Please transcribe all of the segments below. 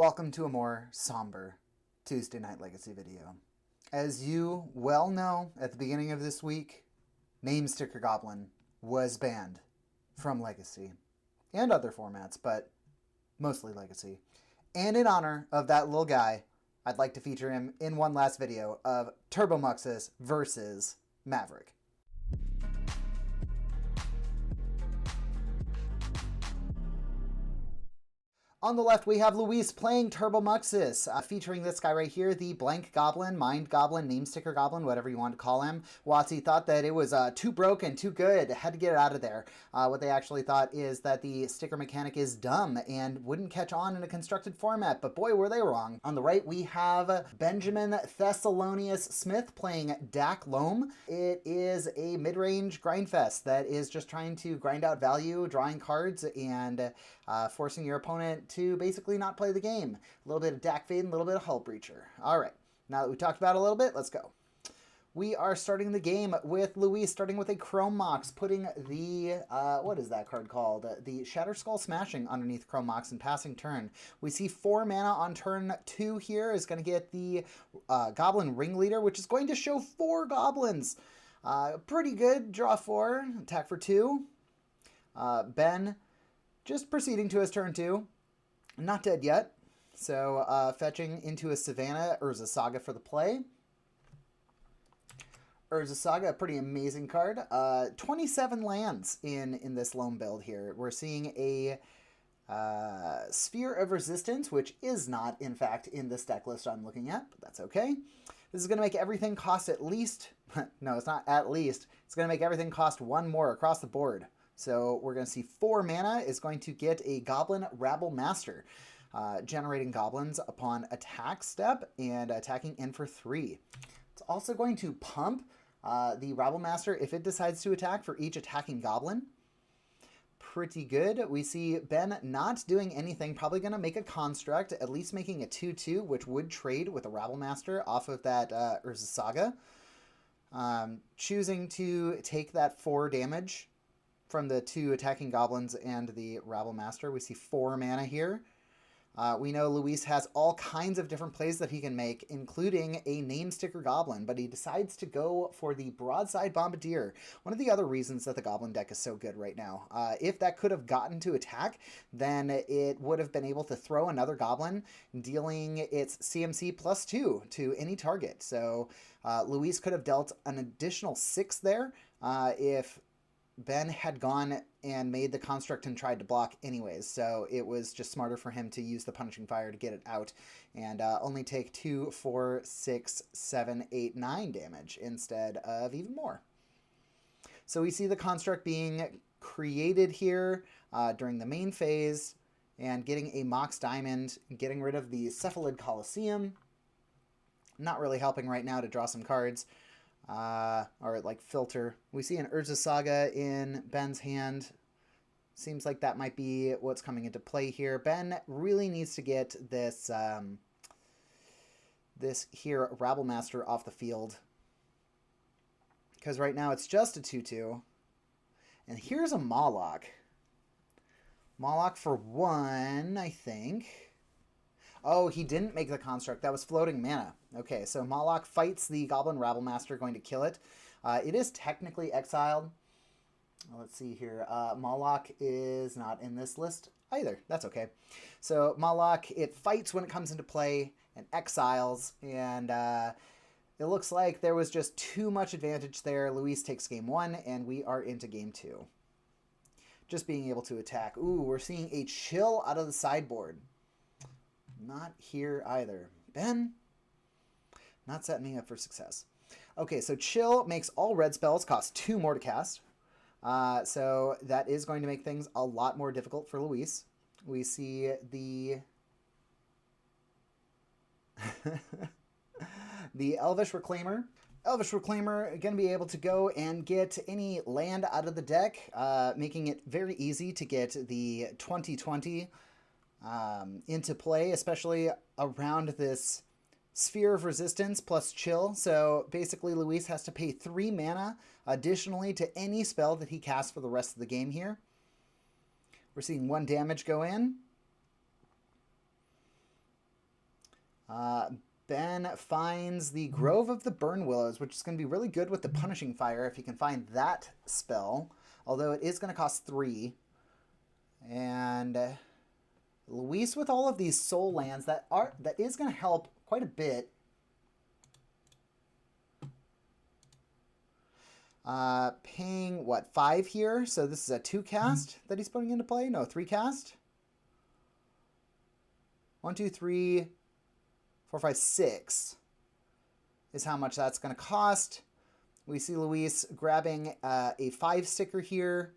Welcome to a more somber Tuesday Night Legacy video. As you well know, at the beginning of this week, Name Sticker Goblin was banned from Legacy and other formats, but mostly Legacy. And in honor of that little guy, I'd like to feature him in one last video of Turbo Muxus versus Maverick. On the left, we have Luis playing Turbo Muxus, featuring this guy right here, the Blank Goblin, Mind Goblin, Name Sticker Goblin, whatever you want to call him. WotC thought that it was too broken, too good, had to get it out of there. What they actually thought is that the sticker mechanic is dumb and wouldn't catch on in a constructed format, but boy, were they wrong. On the right, we have Benjamin Thessalonius Smith playing Dack Loam. It is a mid-range grindfest that is just trying to grind out value, drawing cards, and forcing your opponent to basically not play the game. A little bit of Dack Fade and a little bit of Hull Breacher. All right, now that we talked about it a little bit, let's go. We are starting the game with Luis starting with a Chrome Mox, putting the, what is that card called? The Shatter Skull Smashing underneath Chrome Mox and passing turn. We see 4 mana on turn 2 here is going to get the Goblin Ringleader, which is going to show 4 goblins. Pretty good, draw 4, attack for 2. Ben just proceeding to his turn 2. Not dead yet. So fetching into a Savannah, Urza Saga for the play. Urza Saga, a pretty amazing card. 27 lands in this Loam build here. We're seeing a Sphere of Resistance, which is not, in fact, in this deck list I'm looking at, but that's okay. This is going to make everything cost at least, no, it's not at least, it's going to make everything cost 1 more across the board. So we're going to see 4 mana is going to get a Goblin Rabble Master, generating goblins upon attack step and attacking in for 3. It's also going to pump the Rabble Master if it decides to attack for each attacking goblin. Pretty good. We see Ben not doing anything, probably going to make a construct, at least making a 2/2, which would trade with a Rabble Master off of that Urza Saga. Choosing to take that 4 damage from the 2 attacking goblins and the Rabble Master. We see 4 mana here. We know Luis has all kinds of different plays that he can make, including a Name Sticker Goblin, but he decides to go for the Broadside Bombardier. One of the other reasons that the Goblin deck is so good right now. If that could have gotten to attack, then it would have been able to throw another Goblin, dealing its CMC +2 to any target. So Luis could have dealt an additional 6 there if Ben had gone and made the construct and tried to block anyways, so it was just smarter for him to use the Punishing Fire to get it out and only take 2, 4, 6, 7, 8, 9 damage instead of even more. So we see the construct being created here during the main phase and getting a Mox Diamond, getting rid of the Cephalid Coliseum. Not really helping right now to draw some cards. Or like filter. We see an Urza Saga in Ben's hand. Seems like that might be what's coming into play here. Ben really needs to get this this here Rabble Master off the field, because right now it's just a 2/2. And here's a Moloch. Moloch for 1, I think. Oh, he didn't make the construct. That was floating mana. Okay, so Moloch fights the Goblin Rabble Master, going to kill it. It is technically exiled. Let's see here. Moloch is not in this list either. That's okay. So Moloch, it fights when it comes into play and exiles. And it looks like there was just too much advantage there. Luis takes game 1, and we are into game 2. Just being able to attack. Ooh, we're seeing a Chill out of the sideboard. Not here either. Ben, not setting me up for success. Okay, so Chill makes all red spells cost 2 more to cast. So that is going to make things a lot more difficult for Luis. We see the the Elvish Reclaimer. Elvish Reclaimer going to be able to go and get any land out of the deck, making it very easy to get the 2020 into play, especially around this Sphere of Resistance plus Chill. So basically Luis has to pay 3 mana additionally to any spell that he casts for the rest of the game here. We're seeing 1 damage go in. Ben finds the Grove of the Burn Willows, which is going to be really good with the Punishing Fire if he can find that spell. Although it is going to cost 3. And Luis with all of these soul lands, that is going to help quite a bit. Paying, what, 5 here? So this is a 2 cast that he's putting into play? No, 3 cast? 1, 2, 3, 4, 5, 6 is how much that's going to cost. We see Luis grabbing a 5 sticker here.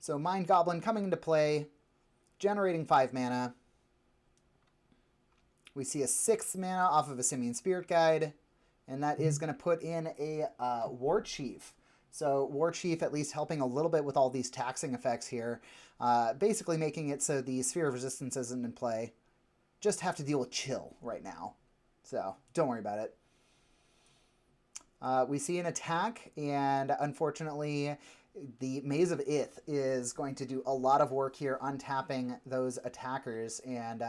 So Mind Goblin coming into play, generating 5 mana. We see a 6th mana off of a Simian Spirit Guide. And that is going to put in a War Chief. So War Chief at least helping a little bit with all these taxing effects here. Basically making it so the Sphere of Resistance isn't in play. Just have to deal with Chill right now. So don't worry about it. We see an attack, and unfortunately the Maze of Ith is going to do a lot of work here untapping those attackers. And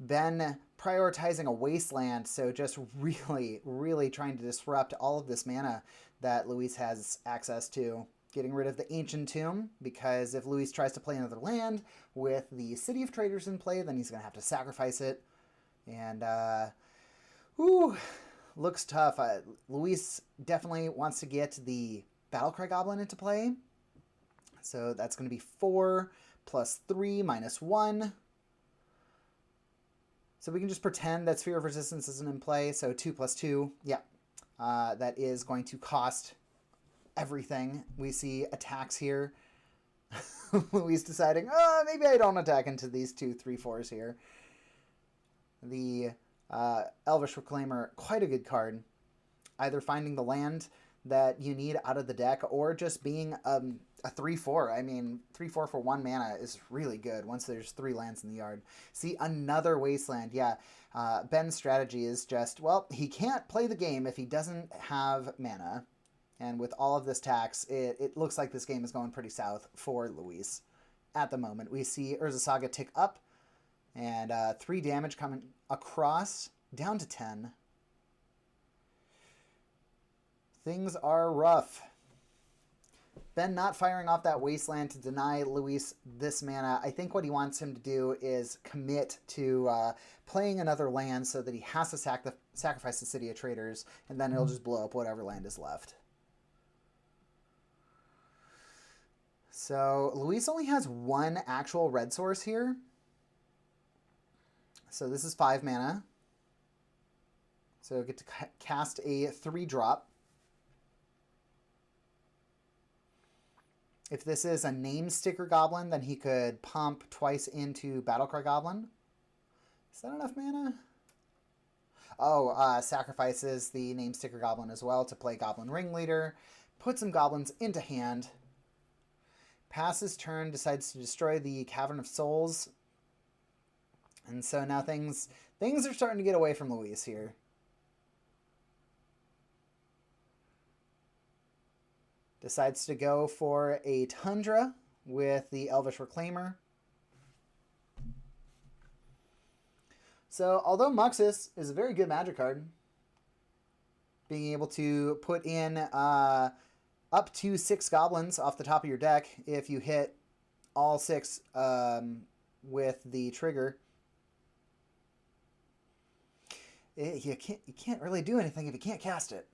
Ben prioritizing a wasteland, so just really trying to disrupt all of this mana that Luis has access to. Getting rid of the Ancient Tomb, because if Luis tries to play another land with the City of Traders in play, then he's going to have to sacrifice it. And, looks tough. Luis definitely wants to get the Battlecry Goblin into play. So that's going to be 4 plus 3 minus 1. So we can just pretend that Sphere of Resistance isn't in play. So 2 plus 2, yeah. That is going to cost everything. We see attacks here. Luis deciding, maybe I don't attack into these 2, 3, 4s here. The Elvish Reclaimer, quite a good card. Either finding the land that you need out of the deck or just being a 3-4. I mean, 3-4 for 1 mana is really good once there's 3 lands in the yard. See, another Wasteland. Yeah, Ben's strategy is just, well, he can't play the game if he doesn't have mana. And with all of this tax, it looks like this game is going pretty south for Luis at the moment. We see Urza Saga tick up, and 3 damage coming across, down to 10. Things are rough. Ben not firing off that Wasteland to deny Luis this mana. I think what he wants him to do is commit to playing another land so that he has to sacrifice the City of Traders, and then it'll just blow up whatever land is left. So Luis only has 1 actual red source here. So this is 5 mana. So get to cast a 3-drop. If this is a name sticker goblin, then he could pump twice into Battlecry Goblin. Is that enough mana? Oh, sacrifices the name sticker goblin as well to play Goblin Ringleader. Put some goblins into hand. Passes turn, decides to destroy the Cavern of Souls. And so now things are starting to get away from Luis here. Decides to go for a Tundra with the Elvish Reclaimer. So, although Muxus is a very good magic card, being able to put in up to 6 goblins off the top of your deck if you hit all 6 with the trigger, you can't really do anything if you can't cast it.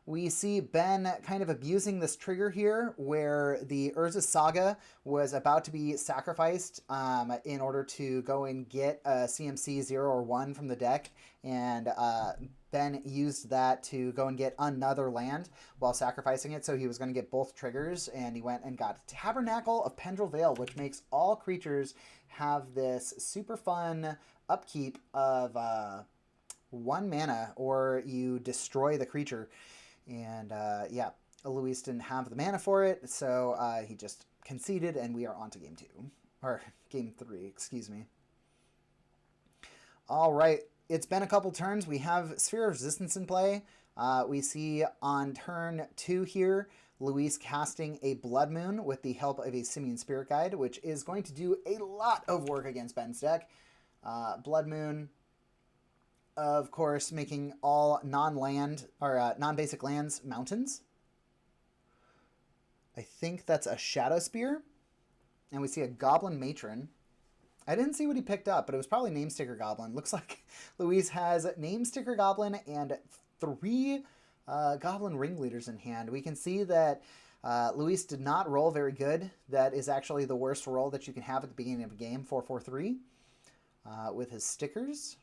We see Ben kind of abusing this trigger here, where the Urza Saga was about to be sacrificed in order to go and get a CMC 0 or 1 from the deck, and Ben used that to go and get another land while sacrificing it, so he was going to get both triggers, and he went and got Tabernacle of Pendrell Vale, which makes all creatures have this super fun upkeep of 1 mana, or you destroy the creature. And yeah, Luis didn't have the mana for it, so he just conceded, and we are on to game 2. Or game 3, excuse me. All right, it's been a couple turns. We have Sphere of Resistance in play. We see on turn 2 here, Luis casting a Blood Moon with the help of a Simian Spirit Guide, which is going to do a lot of work against Ben's deck. Blood Moon, of course, making all non-land or non-basic lands mountains. I think that's a Shadow Spear. And we see a Goblin Matron. I didn't see what he picked up, but it was probably Name Sticker Goblin. Looks like Luis has Name Sticker Goblin and 3 Goblin Ringleaders in hand. We can see that Luis did not roll very good. That is actually the worst roll that you can have at the beginning of a game, 4-4-3, with his stickers.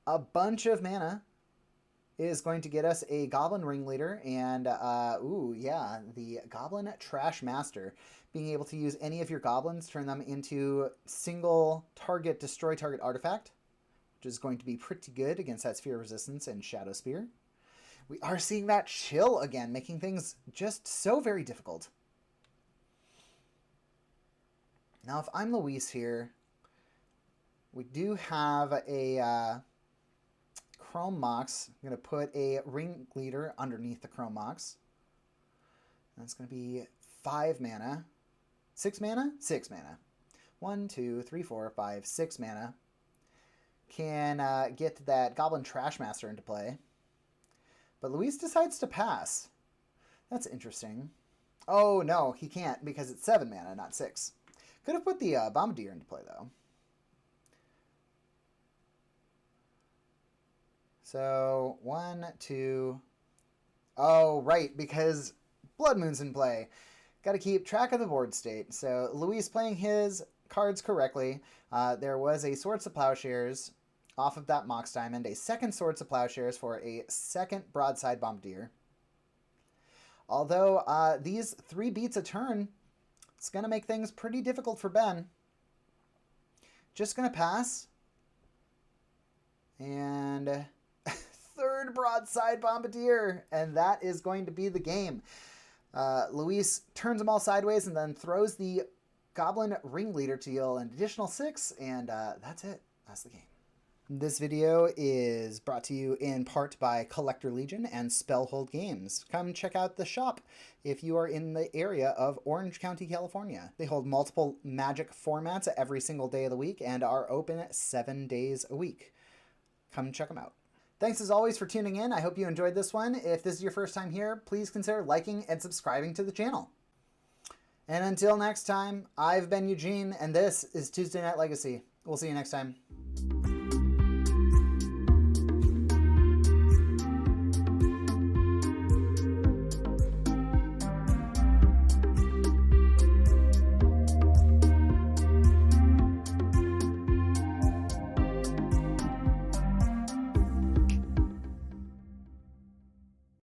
A bunch of mana is going to get us a Goblin Ringleader and, the Goblin Trash Master. Being able to use any of your goblins, turn them into single target, destroy target artifact, which is going to be pretty good against that Sphere of Resistance and Shadow Spear. We are seeing that chill again, making things just so very difficult. Now, if I'm Luis here, we do have a Chrome Mox. I'm going to put a Ringleader underneath the Chrome Mox. That's going to be 5 mana. 6 mana? 6 mana. 1, 2, 3, 4, 5, 6 mana. Can get that Goblin Trash Master into play. But Luis decides to pass. That's interesting. Oh, no, he can't because it's 7 mana, not 6. Could have put the Bombardier into play, though. So, 1, 2... Oh, right, because Blood Moon's in play. Got to keep track of the board state. So Luis playing his cards correctly. There was a Swords to Plowshares off of that Mox Diamond, a second Swords to Plowshares for a second Broadside Bombardier. Although these 3 beats a turn, it's going to make things pretty difficult for Ben. Just going to pass. And third Broadside Bombardier. And that is going to be the game. Luis turns them all sideways and then throws the Goblin Ringleader to deal an additional 6, and that's it. That's the game. This video is brought to you in part by Collector Legion and Spellhold Games. Come check out the shop if you are in the area of Orange County, California. They hold multiple Magic formats every single day of the week and are open 7 days a week. Come check them out. Thanks as always for tuning in. I hope you enjoyed this one. If this is your first time here, please consider liking and subscribing to the channel. And until next time, I've been Eugene, and this is Tuesday Night Legacy. We'll see you next time.